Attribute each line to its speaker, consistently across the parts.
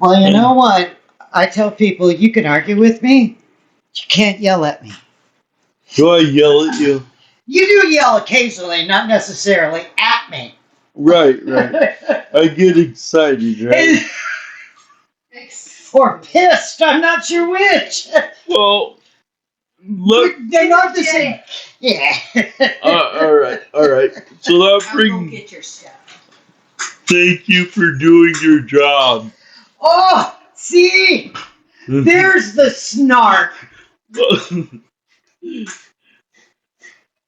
Speaker 1: Well, you know
Speaker 2: Um,
Speaker 1: what? I tell people you can argue with me, you can't yell at me.
Speaker 2: do I yell at you?
Speaker 1: You do yell occasionally, not necessarily at me.
Speaker 2: Right, right. I get excited, right?
Speaker 1: Or pissed, I'm not sure which.
Speaker 2: Well, look.
Speaker 1: They're not the same. Yeah.
Speaker 2: All right, all right. So that
Speaker 3: I'll go
Speaker 2: brings.
Speaker 3: get your stuff.
Speaker 2: Thank you for doing your job.
Speaker 1: Oh, see? There's the snark.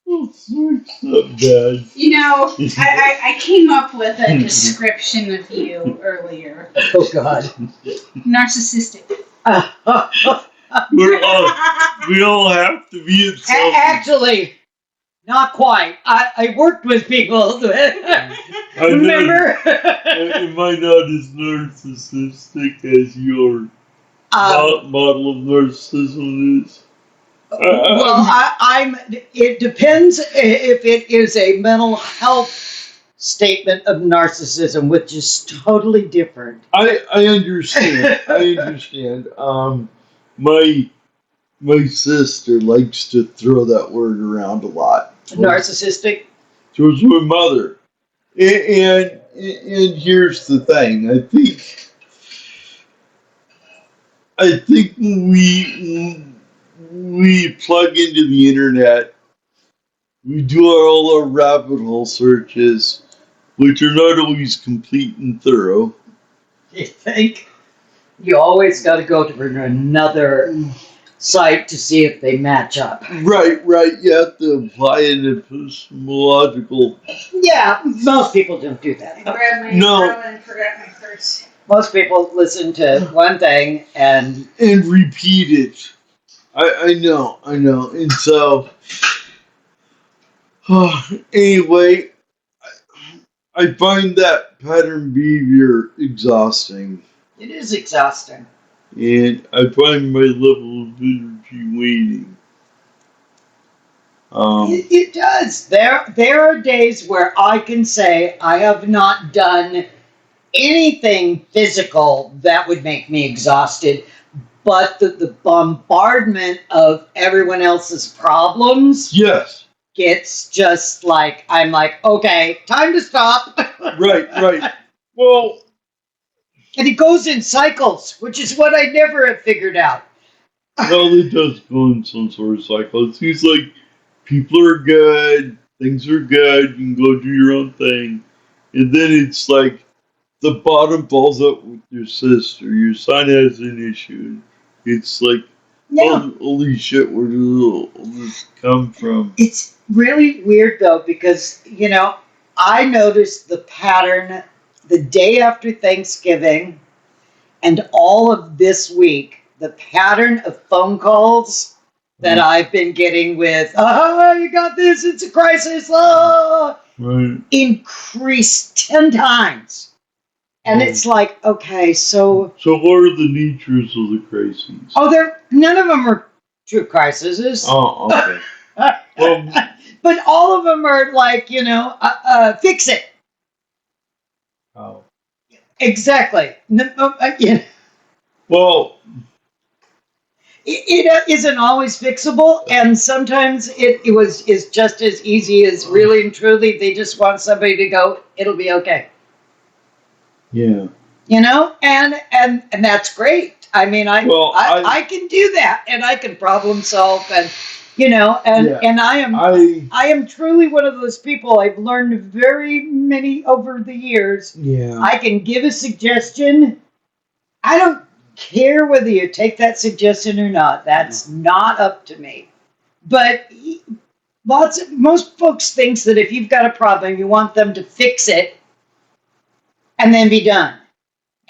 Speaker 2: Not bad.
Speaker 3: You know, I came up with a description of you earlier.
Speaker 1: Oh, God.
Speaker 3: Narcissistic.
Speaker 2: We all have to be in something.
Speaker 1: Actually, not quite. I worked with people.
Speaker 2: I
Speaker 1: Remember?
Speaker 2: am I not as narcissistic as your model of narcissism is?
Speaker 1: Well, I'm. It depends if it is a mental health statement of narcissism, which is totally different.
Speaker 2: I understand. I understand. My my sister likes to throw that word around a lot.
Speaker 1: Narcissistic.
Speaker 2: Towards my mother. And here's the thing. I think we plug into the internet, we do all our rabbit hole searches, which are not always complete and thorough.
Speaker 1: You think you always got to go to another site to see if they match up.
Speaker 2: Right, right. You have to apply an epistemological.
Speaker 1: Yeah, most people don't do that.
Speaker 3: I grabbed my
Speaker 2: No.
Speaker 3: umbrella and forgot my purse.
Speaker 1: Most people listen to one thing and
Speaker 2: And repeat it. I know, I know. And so, anyway, I find that pattern behavior exhausting.
Speaker 1: it is exhausting.
Speaker 2: And I find my level of energy waning.
Speaker 1: It does. There are days where I can say I have not done anything physical that would make me exhausted, but the bombardment of everyone else's problems
Speaker 2: Yes,
Speaker 1: gets just like, I'm like, okay, time to stop.
Speaker 2: right, right. Well,
Speaker 1: And it goes in cycles, which is what I never have figured out.
Speaker 2: well, it does go in some sort of cycle. It seems like people are good, things are good, you can go do your own thing. And then it's like the bottom falls up with your sister, your son has an issue. It's like,
Speaker 1: Yeah.
Speaker 2: holy shit, where did all this come from?
Speaker 1: It's really weird though, because, I noticed the pattern the day after Thanksgiving and all of this week, the pattern of phone calls that I've been getting with, you got this, it's a crisis,
Speaker 2: Right.
Speaker 1: increased 10 times. And it's like, okay, so.
Speaker 2: So what are the natures of the crises?
Speaker 1: None of them are true crises.
Speaker 2: Oh, okay. Well,
Speaker 1: But all of them are like, fix it.
Speaker 2: oh.
Speaker 1: Exactly.
Speaker 2: Well,
Speaker 1: It isn't always fixable, and sometimes is just as easy as really and truly they just want somebody to go, it'll be okay.
Speaker 2: yeah.
Speaker 1: And that's great. I mean,
Speaker 2: Well,
Speaker 1: I can do that, and I can problem solve, and and I am truly one of those people. I've learned very many over the years.
Speaker 2: Yeah.
Speaker 1: I can give a suggestion. I don't care whether you take that suggestion or not. That's not up to me. But most folks thinks that if you've got a problem, you want them to fix it and then be done.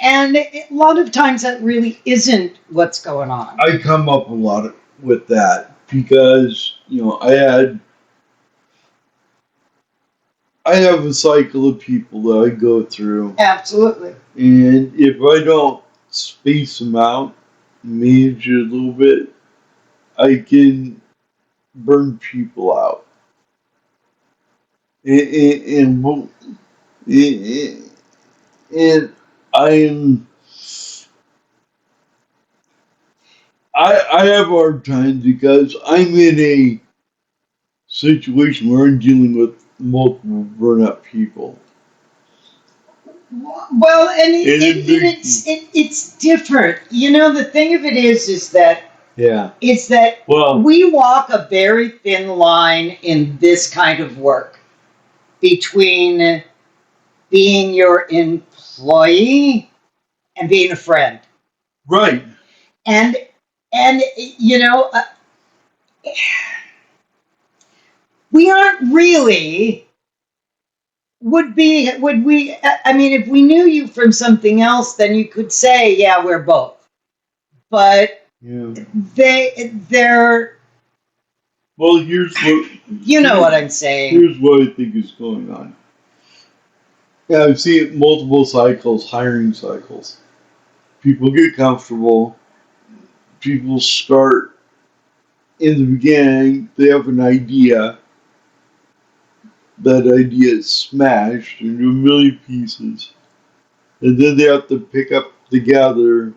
Speaker 1: And a lot of times that really isn't what's going on.
Speaker 2: I come up a lot with that because I have a cycle of people that I go through,
Speaker 1: Absolutely.
Speaker 2: and if I don't space them out, manage it a little bit, I can burn people out. And, and, and I am I have a hard time because I'm in a situation where I'm dealing with multiple burnout people.
Speaker 1: Well, and it's different. You know, the thing of it is that
Speaker 2: Yeah.
Speaker 1: it's that
Speaker 2: Well,
Speaker 1: we walk a very thin line in this kind of work between being your employee and being a friend.
Speaker 2: right.
Speaker 1: And you know, we aren't really would we I mean, if we knew you from something else, then you could say, yeah, we're both. But
Speaker 2: Yeah.
Speaker 1: they're
Speaker 2: Well, here's what
Speaker 1: you know what I'm saying.
Speaker 2: here's what I think is going on. Yeah, I've seen multiple cycles, hiring cycles. People get comfortable. People start in the beginning. They have an idea. That idea is smashed into a million pieces, and then they have to pick up together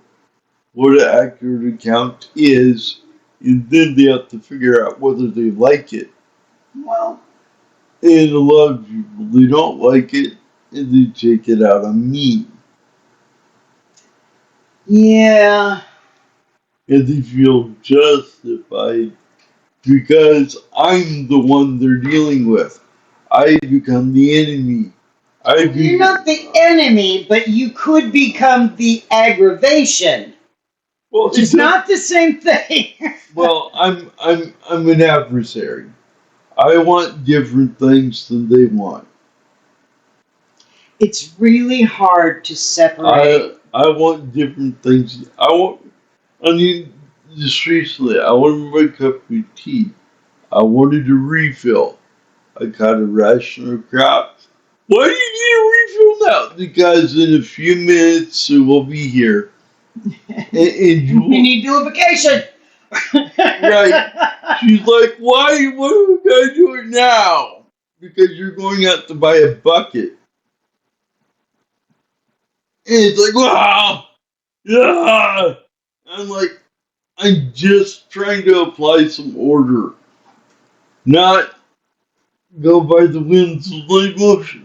Speaker 2: what an accurate account is, and then they have to figure out whether they like it.
Speaker 1: Well,
Speaker 2: And a lot of people, they don't like it, and they take it out on me.
Speaker 1: yeah.
Speaker 2: And they feel justified because I'm the one they're dealing with. I become the enemy.
Speaker 1: You're not the enemy, but you could become the aggravation,
Speaker 2: Well,
Speaker 1: which is not the same thing.
Speaker 2: well, I'm an adversary. I want different things than they want.
Speaker 1: It's really hard to separate.
Speaker 2: I want different things. I mean, just recently, I wanted my cup of tea. I wanted a refill. I got a ration of crap. Why do you need a refill now? Because in a few minutes it will be here. And
Speaker 1: You need duplication.
Speaker 2: Right. She's like, why? What are we going to do it now? Because you're going out to buy a bucket. And it's like, wow. Yeah. I'm like, I'm just trying to apply some order, not go by the winds of my emotions.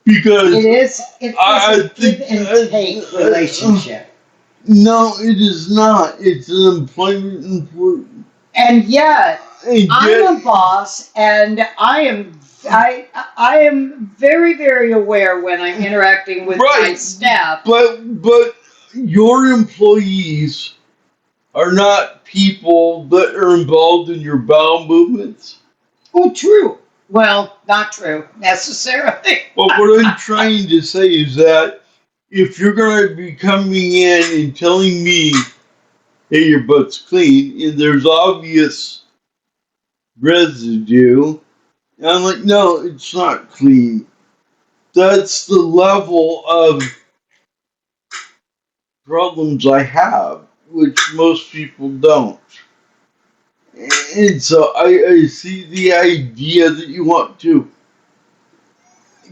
Speaker 2: Because
Speaker 1: It's
Speaker 2: I
Speaker 1: a give
Speaker 2: think
Speaker 1: and take relationship.
Speaker 2: no, it is not. It's an employment.
Speaker 1: And yet,
Speaker 2: And
Speaker 1: I'm a boss, and I am very, very aware when I'm interacting with my
Speaker 2: Right.
Speaker 1: staff.
Speaker 2: But your employees are not people that are involved in your bowel movements.
Speaker 1: Oh, true. Well, not true necessarily.
Speaker 2: But what I'm trying to say is that if you're going to be coming in and telling me, hey, your butt's clean, and there's obvious residue, and I'm like, no, it's not clean. That's the level of problems I have, which most people don't. And so I see the idea that you want to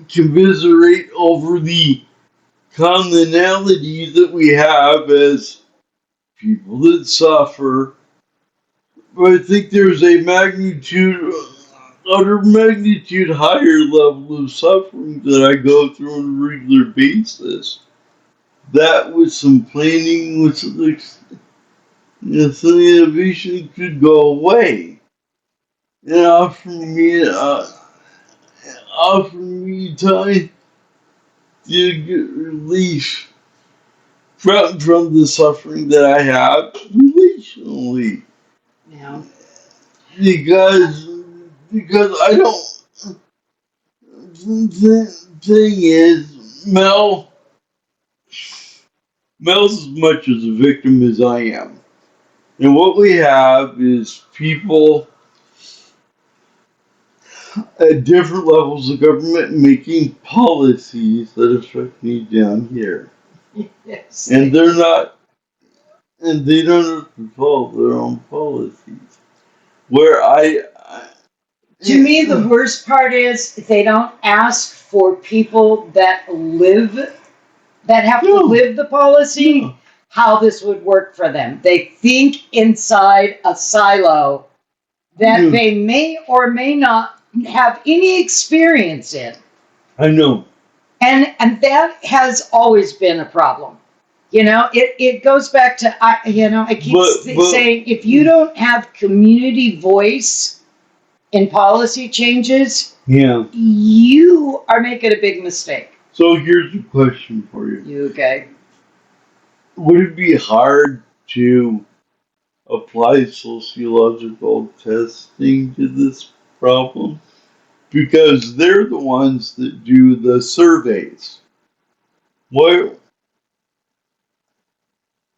Speaker 2: commiserate over the commonality that we have as people that suffer. But I think there's a magnitude, utter magnitude higher level of suffering that I go through on a regular basis. That with some planning, with some, some innovation could go away. And offer me time to get relief from the suffering that I have relationally.
Speaker 1: Yeah.
Speaker 2: Because I don't. The thing is, Mel's as much as a victim as I am. And what we have is people at different levels of government making policies that affect me down here.
Speaker 1: Yes.
Speaker 2: And they're not, and they don't have to follow their own policies. Where
Speaker 1: To me, the worst part is they don't ask for people that have to
Speaker 2: No.
Speaker 1: live the policy
Speaker 2: No.
Speaker 1: how this would work for them. They think inside a silo that
Speaker 2: Yeah.
Speaker 1: they may or may not have any experience in.
Speaker 2: I know.
Speaker 1: And that has always been a problem. You know, it goes back to, I keep
Speaker 2: But-
Speaker 1: saying, if you don't have community voice in policy changes,
Speaker 2: Yeah.
Speaker 1: you are making a big mistake.
Speaker 2: So here's a question for you.
Speaker 1: You okay?
Speaker 2: Would it be hard to apply sociological testing to this problem? Because they're the ones that do the surveys. What,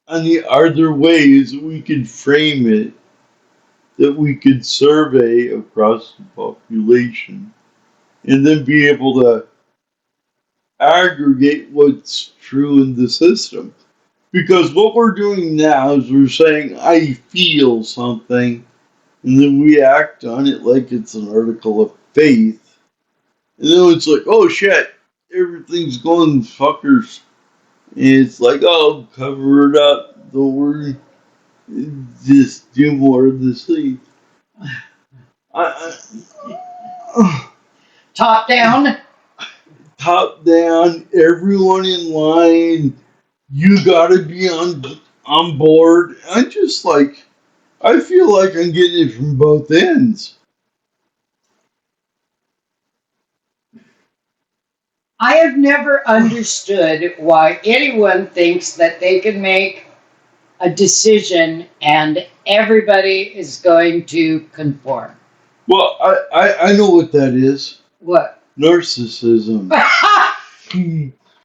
Speaker 2: are there ways that we could frame it that we could survey across the population and then be able to aggregate what's true in the system? Because what we're doing now is we're saying, I feel something, and then we act on it like it's an article of faith. And then it's like, oh shit, everything's going fuckers. And it's like, oh, cover it up, don't worry. Just do more of the sleep.
Speaker 1: Top down.
Speaker 2: Top down, everyone in line, you gotta be on board. I just like, I feel like I'm getting it from both ends.
Speaker 1: I have never understood why anyone thinks that they can make a decision and everybody is going to conform.
Speaker 2: Well, I know what that is.
Speaker 1: What?
Speaker 2: Narcissism.